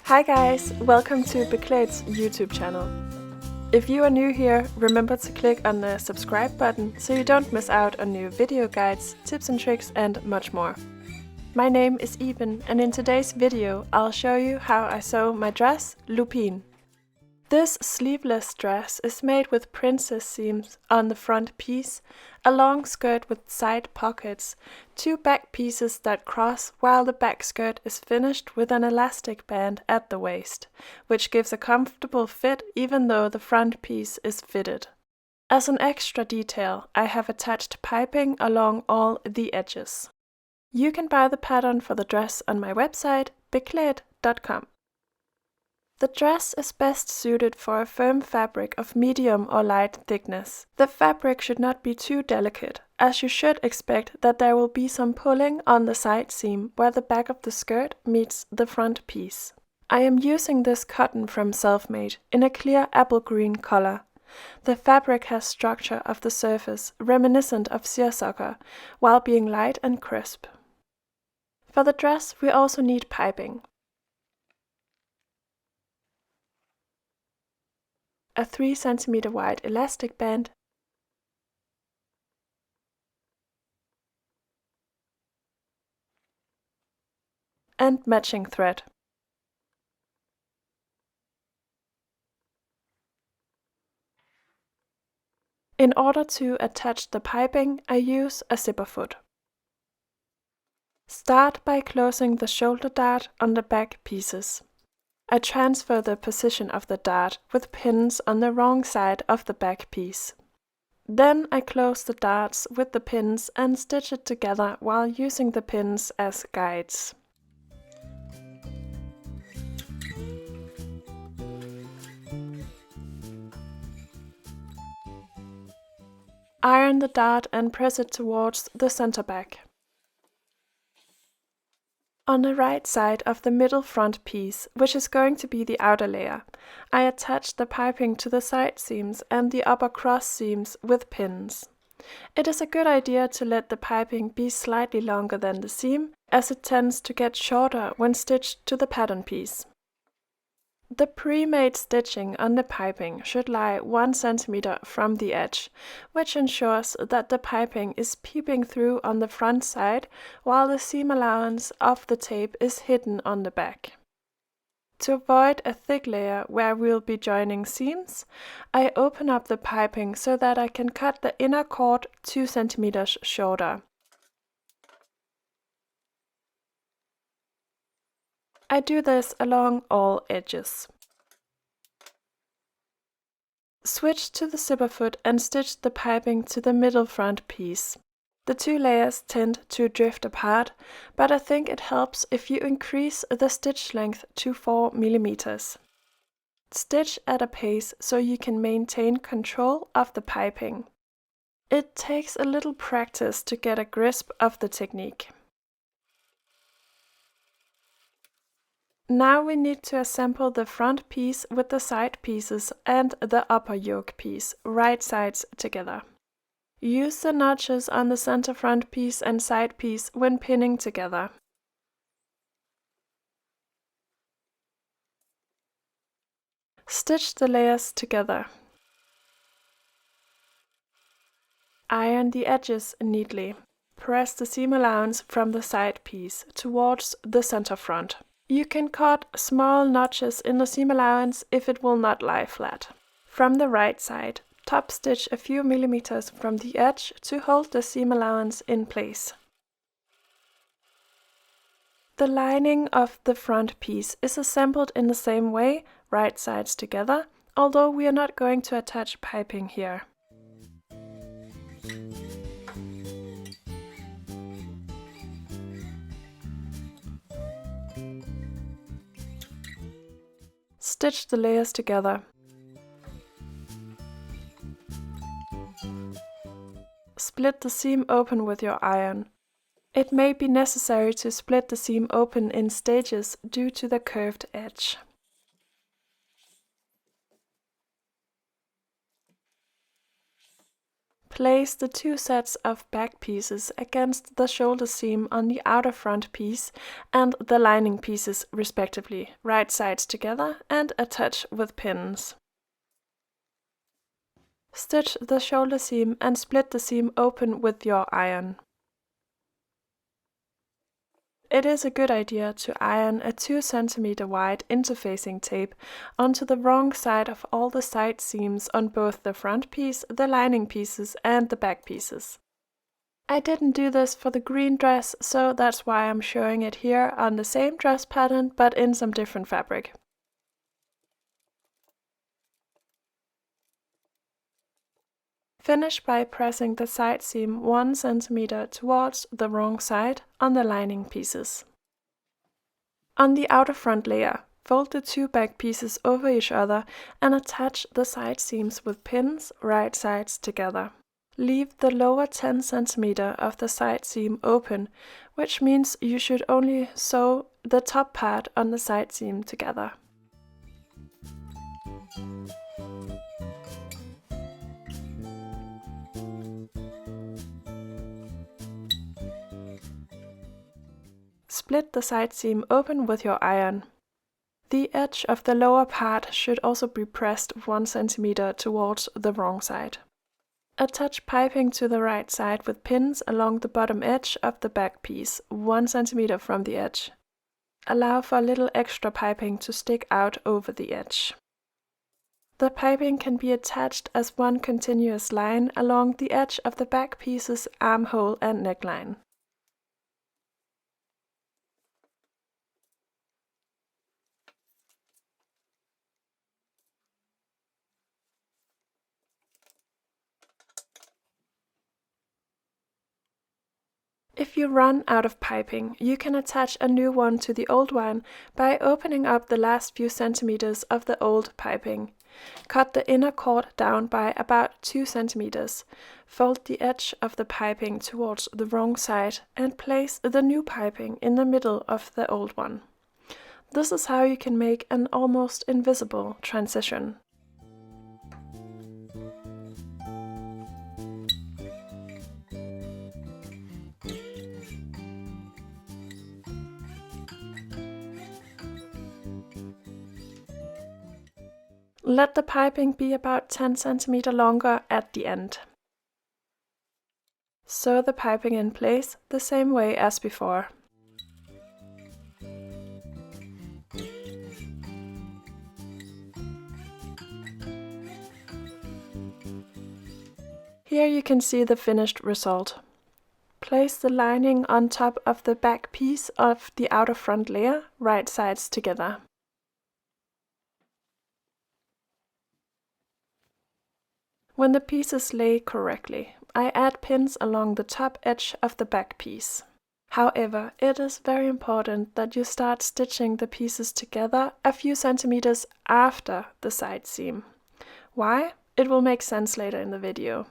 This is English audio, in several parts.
Hi guys, welcome to Beklaedt's YouTube channel. If you are new here, remember to click on the subscribe button so you don't miss out on new video guides, tips and tricks and much more. My name is Lupin and in today's video I'll show you how I sew my dress Lupin. This sleeveless dress is made with princess seams on the front piece, a long skirt with side pockets, two back pieces that cross while the back skirt is finished with an elastic band at the waist, which gives a comfortable fit even though the front piece is fitted. As an extra detail, I have attached piping along all the edges. You can buy the pattern for the dress on my website Beklaedt.com. The dress is best suited for a firm fabric of medium or light thickness. The fabric should not be too delicate, as you should expect that there will be some pulling on the side seam where the back of the skirt meets the front piece. I am using this cotton from Selfmade in a clear apple green color. The fabric has structure of the surface reminiscent of seersucker, while being light and crisp. For the dress we also need piping. A 3 cm wide elastic band, and matching thread. In order to attach the piping, I use a zipper foot. Start by closing the shoulder dart on the back pieces. I transfer the position of the dart with pins on the wrong side of the back piece. Then I close the darts with the pins and stitch it together while using the pins as guides. Iron the dart and press it towards the center back. On the right side of the middle front piece, which is going to be the outer layer, I attach the piping to the side seams and the upper cross seams with pins. It is a good idea to let the piping be slightly longer than the seam, as it tends to get shorter when stitched to the pattern piece. The pre-made stitching on the piping should lie 1 cm from the edge, which ensures that the piping is peeping through on the front side while the seam allowance of the tape is hidden on the back. To avoid a thick layer where we'll be joining seams, I open up the piping so that I can cut the inner cord 2 cm shorter. I do this along all edges. Switch to the zipper foot and stitch the piping to the middle front piece. The two layers tend to drift apart, but I think it helps if you increase the stitch length to 4 mm. Stitch at a pace so you can maintain control of the piping. It takes a little practice to get a grasp of the technique. Now we need to assemble the front piece with the side pieces and the upper yoke piece, right sides together. Use the notches on the center front piece and side piece when pinning together. Stitch the layers together. Iron the edges neatly. Press the seam allowance from the side piece towards the center front. You can cut small notches in the seam allowance if it will not lie flat. From the right side, top stitch a few millimeters from the edge to hold the seam allowance in place. The lining of the front piece is assembled in the same way, right sides together, although we are not going to attach piping here. Stitch the layers together. Split the seam open with your iron. It may be necessary to split the seam open in stages due to the curved edge. Place the two sets of back pieces against the shoulder seam on the outer front piece and the lining pieces respectively, right sides together, and attach with pins. Stitch the shoulder seam and split the seam open with your iron. It is a good idea to iron a 2 cm wide interfacing tape onto the wrong side of all the side seams on both the front piece, the lining pieces, and the back pieces. I didn't do this for the green dress, so that's why I'm showing it here on the same dress pattern but in some different fabric. Finish by pressing the side seam 1 cm towards the wrong side on the lining pieces. On the outer front layer, fold the two back pieces over each other and attach the side seams with pins right sides together. Leave the lower 10 cm of the side seam open, which means you should only sew the top part on the side seam together. Split the side seam open with your iron. The edge of the lower part should also be pressed 1 cm towards the wrong side. Attach piping to the right side with pins along the bottom edge of the back piece, 1 cm from the edge. Allow for a little extra piping to stick out over the edge. The piping can be attached as one continuous line along the edge of the back piece's armhole and neckline. If you run out of piping, you can attach a new one to the old one by opening up the last few centimeters of the old piping. Cut the inner cord down by about 2 centimeters. Fold the edge of the piping towards the wrong side and place the new piping in the middle of the old one. This is how you can make an almost invisible transition. Let the piping be about 10 cm longer at the end. Sew the piping in place the same way as before. Here you can see the finished result. Place the lining on top of the back piece of the outer front layer, right sides together. When the pieces lay correctly, I add pins along the top edge of the back piece. However, it is very important that you start stitching the pieces together a few centimeters after the side seam. Why? It will make sense later in the video.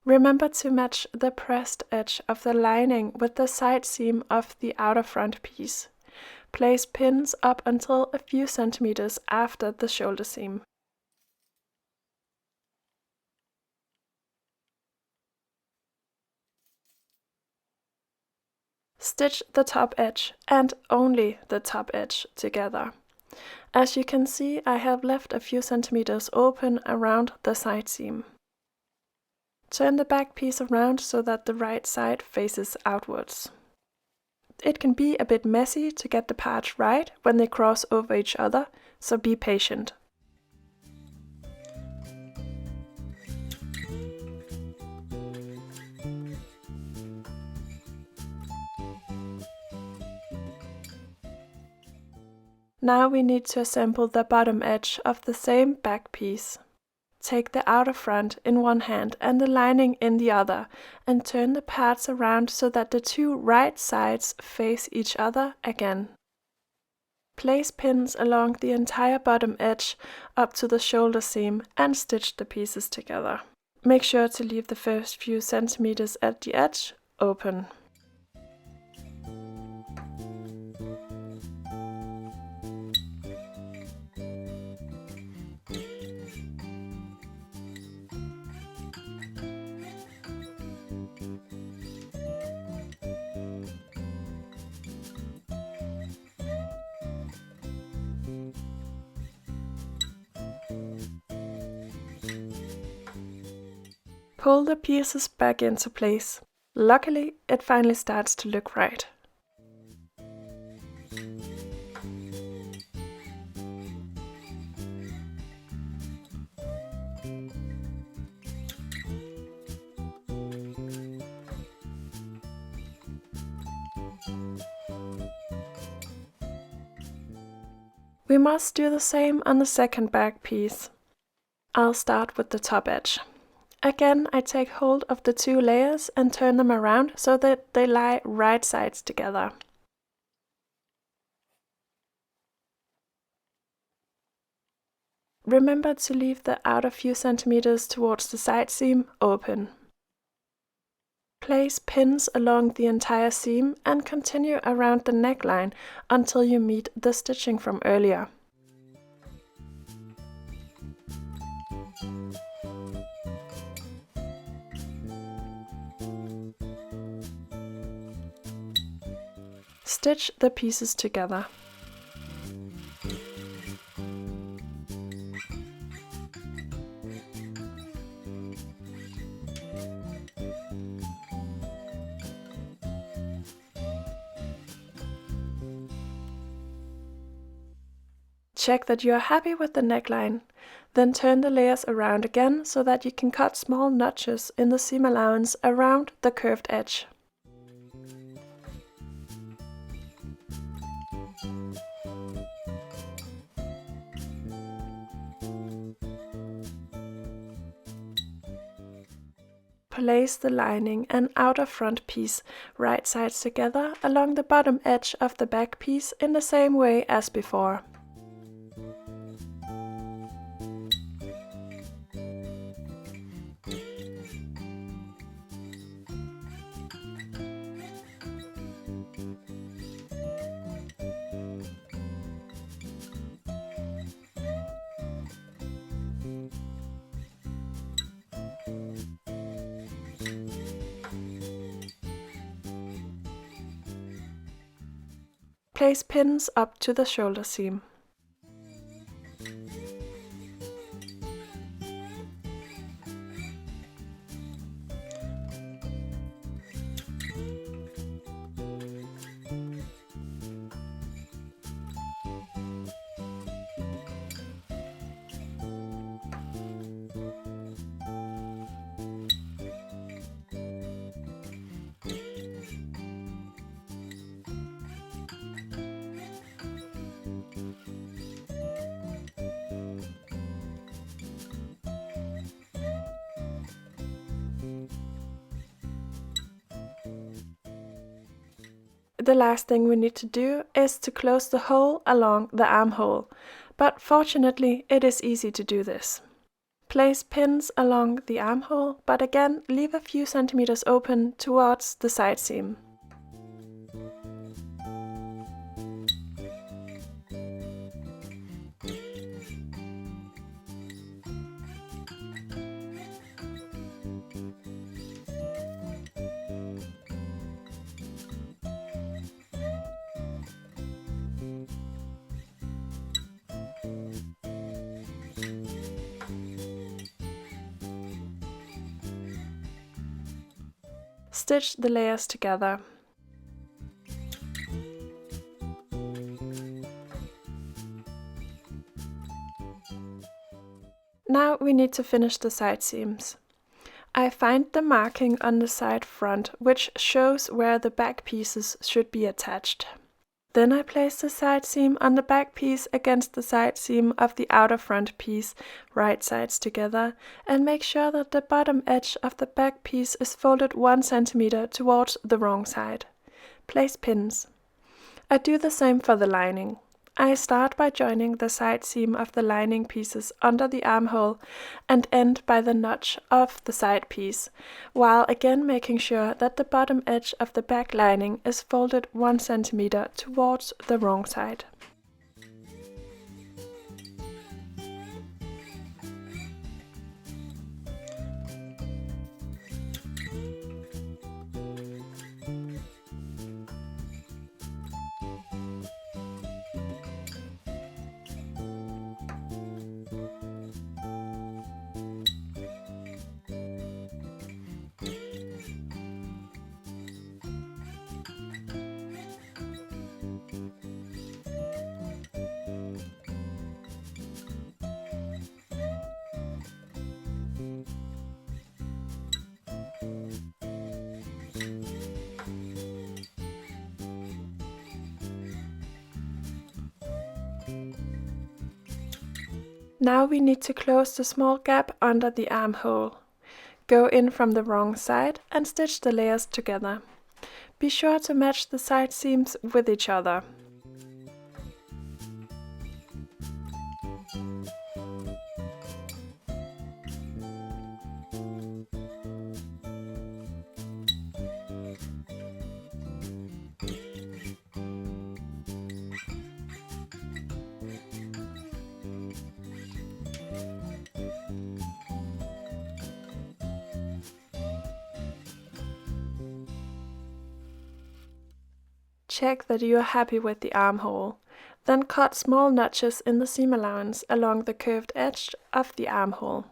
Remember to match the pressed edge of the lining with the side seam of the outer front piece. Place pins up until a few centimeters after the shoulder seam. Stitch the top edge and only the top edge together. As you can see, I have left a few centimeters open around the side seam. Turn the back piece around so that the right side faces outwards. It can be a bit messy to get the parts right when they cross over each other, so be patient. Now we need to assemble the bottom edge of the same back piece. Take the outer front in one hand and the lining in the other, and turn the parts around so that the two right sides face each other again. Place pins along the entire bottom edge up to the shoulder seam and stitch the pieces together. Make sure to leave the first few centimeters at the edge open. Pull the pieces back into place. Luckily, it finally starts to look right. We must do the same on the second back piece. I'll start with the top edge. Again, I take hold of the two layers and turn them around so that they lie right sides together. Remember to leave the outer few centimeters towards the side seam open. Place pins along the entire seam and continue around the neckline until you meet the stitching from earlier. Stitch the pieces together. Check that you are happy with the neckline, then turn the layers around again so that you can cut small notches in the seam allowance around the curved edge. Place the lining and outer front piece right sides together along the bottom edge of the back piece in the same way as before. Place pins up to the shoulder seam. The last thing we need to do is to close the hole along the armhole, but fortunately it is easy to do this. Place pins along the armhole, but again leave a few centimeters open towards the side seam. Stitch the layers together. Now we need to finish the side seams. I find the marking on the side front which shows where the back pieces should be attached. Then I place the side seam on the back piece against the side seam of the outer front piece, right sides together, and make sure that the bottom edge of the back piece is folded 1 centimeter towards the wrong side. Place pins. I do the same for the lining. I start by joining the side seam of the lining pieces under the armhole and end by the notch of the side piece, while again making sure that the bottom edge of the back lining is folded 1 centimeter towards the wrong side. Now we need to close the small gap under the armhole. Go in from the wrong side and stitch the layers together. Be sure to match the side seams with each other. Check that you are happy with the armhole. Then cut small notches in the seam allowance along the curved edge of the armhole.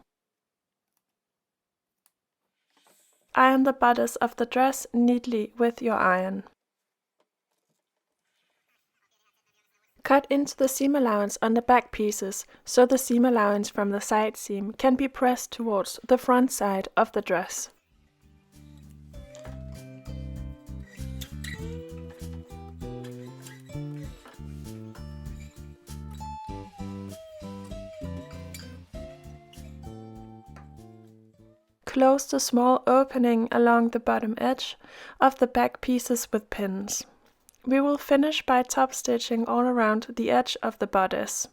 Iron the bodice of the dress neatly with your iron. Cut into the seam allowance on the back pieces so the seam allowance from the side seam can be pressed towards the front side of the dress. Close the small opening along the bottom edge of the back pieces with pins. We will finish by top stitching all around the edge of the bodice.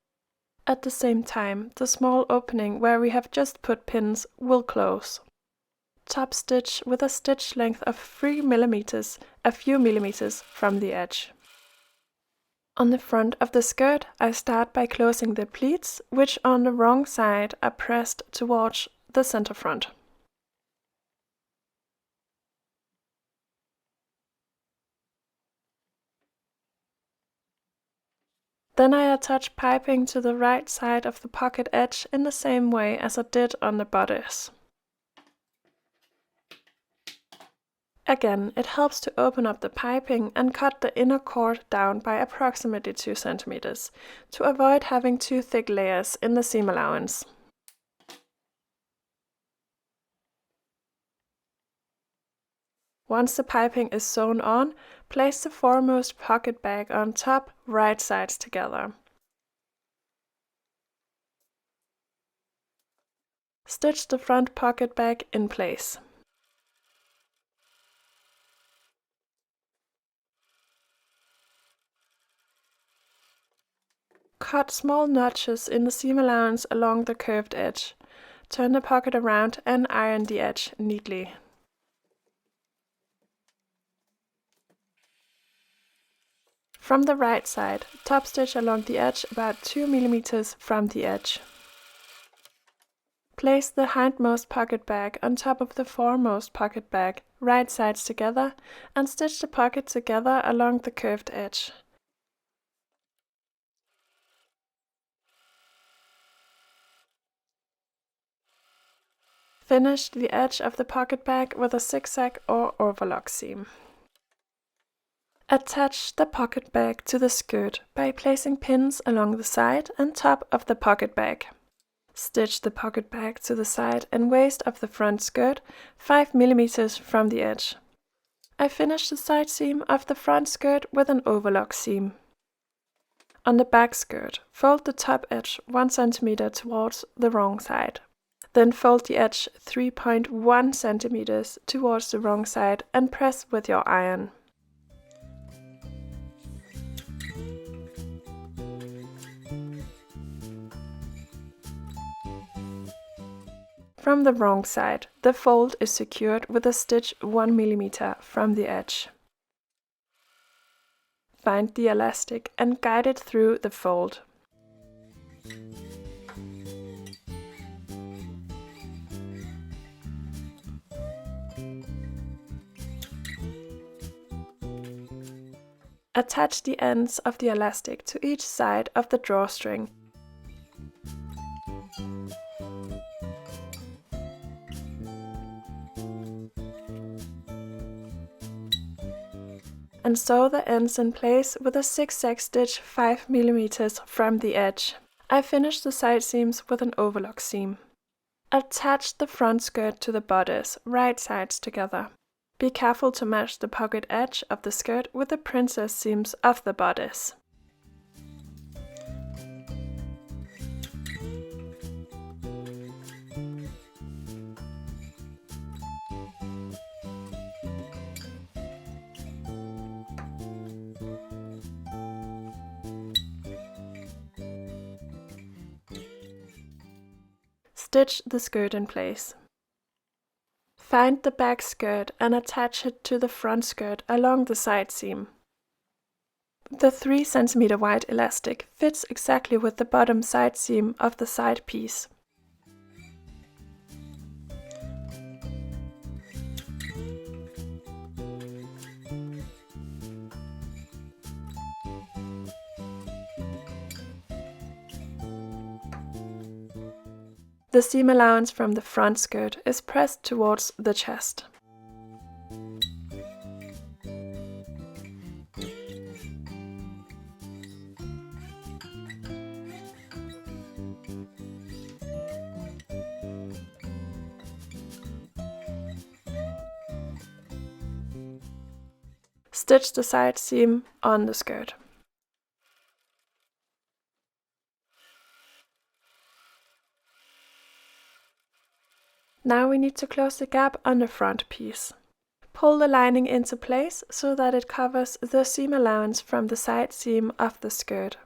At the same time, the small opening where we have just put pins will close. Top stitch with a stitch length of 3 mm, a few millimeters from the edge. On the front of the skirt, I start by closing the pleats, which on the wrong side are pressed towards the center front. Then I attach piping to the right side of the pocket edge in the same way as I did on the bodice. Again, it helps to open up the piping and cut the inner cord down by approximately 2 cm to avoid having too thick layers in the seam allowance. Once the piping is sewn on, place the foremost pocket bag on top, right sides together. Stitch the front pocket bag in place. Cut small notches in the seam allowance along the curved edge. Turn the pocket around and iron the edge neatly. From the right side, top stitch along the edge about 2 mm from the edge. Place the hindmost pocket bag on top of the foremost pocket bag, right sides together, and stitch the pocket together along the curved edge. Finish the edge of the pocket bag with a zigzag or overlock seam. Attach the pocket bag to the skirt by placing pins along the side and top of the pocket bag. Stitch the pocket bag to the side and waist of the front skirt 5 mm from the edge. I finish the side seam of the front skirt with an overlock seam. On the back skirt, fold the top edge 1 cm towards the wrong side. Then fold the edge 3.1 cm towards the wrong side and press with your iron. From the wrong side, the fold is secured with a stitch 1 mm from the edge. Find the elastic and guide it through the fold. Attach the ends of the elastic to each side of the drawstring. And sew the ends in place with a zigzag stitch 5 mm from the edge. I finish the side seams with an overlock seam. Attach the front skirt to the bodice, right sides together. Be careful to match the pocket edge of the skirt with the princess seams of the bodice. stitch the skirt in place. Find the back skirt and attach it to the front skirt along the side seam. The 3 cm wide elastic fits exactly with the bottom side seam of the side piece. The seam allowance from the front skirt is pressed towards the chest. Stitch the side seam on the skirt. Now we need to close the gap on the front piece. Pull the lining into place so that it covers the seam allowance from the side seam of the skirt.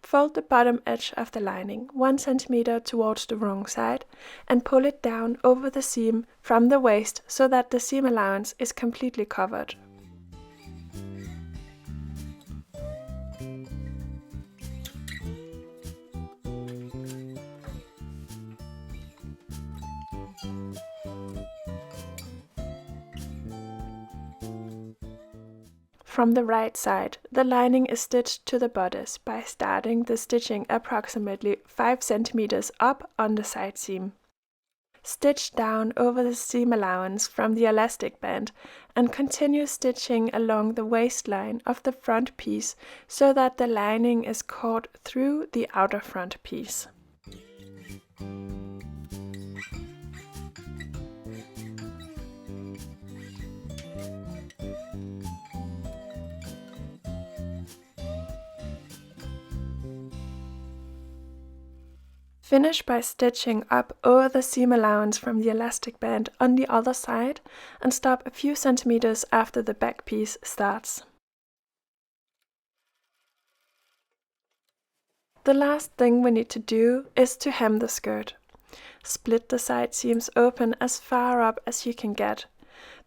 Fold the bottom edge of the lining 1 cm towards the wrong side and pull it down over the seam from the waist so that the seam allowance is completely covered. From the right side, the lining is stitched to the bodice by starting the stitching approximately 5 cm up on the side seam. Stitch down over the seam allowance from the elastic band and continue stitching along the waistline of the front piece so that the lining is caught through the outer front piece. Finish by stitching up over the seam allowance from the elastic band on the other side and stop a few centimeters after the back piece starts. The last thing we need to do is to hem the skirt. Split the side seams open as far up as you can get.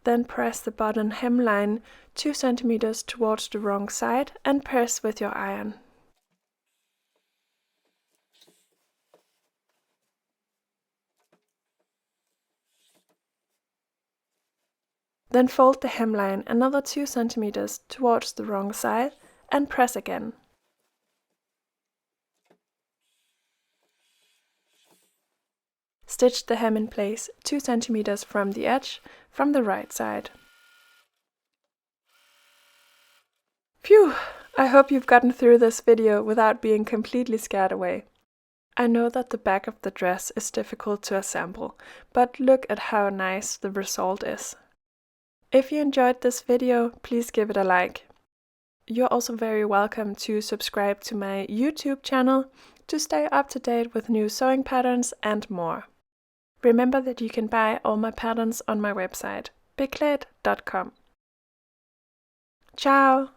Then press the bottom hemline 2 centimeters towards the wrong side and press with your iron. Then fold the hemline another 2 centimeters towards the wrong side and press again. Stitch the hem in place 2 centimeters from the edge from the right side. Phew! I hope you've gotten through this video without being completely scared away. I know that the back of the dress is difficult to assemble, but look at how nice the result is. If you enjoyed this video, please give it a like. You're also very welcome to subscribe to my YouTube channel to stay up to date with new sewing patterns and more. Remember that you can buy all my patterns on my website, Beklaedt.com. Ciao!